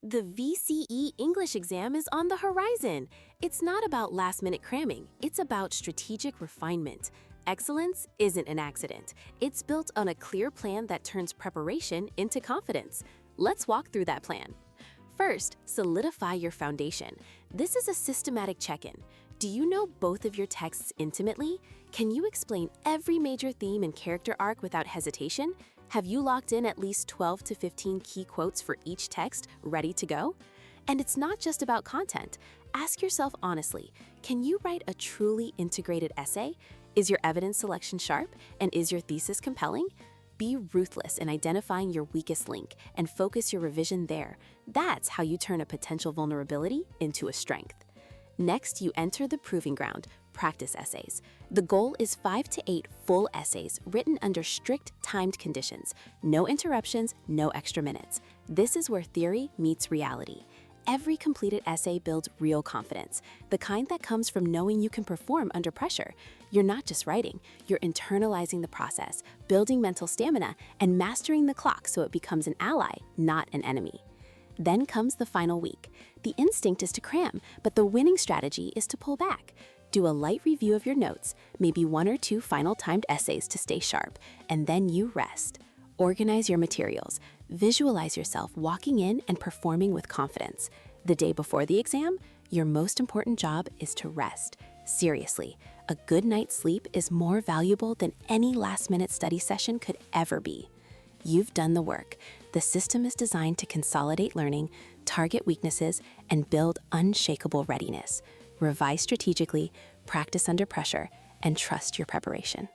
The VCE English exam is on the horizon. It's not about last-minute cramming, it's about strategic refinement. Excellence isn't an accident. It's built on a clear plan that turns preparation into confidence. Let's walk through that plan. First, solidify your foundation. This is a systematic check-in. Do you know both of your texts intimately? Can you explain every major theme and character arc without hesitation? Have you locked in at least 12 to 15 key quotes for each text ready to go? And it's not just about content. Ask yourself honestly, can you write a truly integrated essay? Is your evidence selection sharp? And is your thesis compelling? Be ruthless in identifying your weakest link and focus your revision there. That's how you turn a potential vulnerability into a strength. Next, you enter the proving ground, practice essays. The goal is 5 to 8 full essays written under strict timed conditions. No interruptions, no extra minutes. This is where theory meets reality. Every completed essay builds real confidence, the kind that comes from knowing you can perform under pressure. You're not just writing, you're internalizing the process, building mental stamina, and mastering the clock so it becomes an ally, not an enemy. Then comes the final week. The instinct is to cram, but the winning strategy is to pull back. Do a light review of your notes, maybe 1 or 2 final timed essays to stay sharp, and then you rest. Organize your materials. Visualize yourself walking in and performing with confidence. The day before the exam, your most important job is to rest. Seriously, a good night's sleep is more valuable than any last-minute study session could ever be. You've done the work. The system is designed to consolidate learning, target weaknesses, and build unshakable readiness. Revise strategically, practice under pressure, and trust your preparation.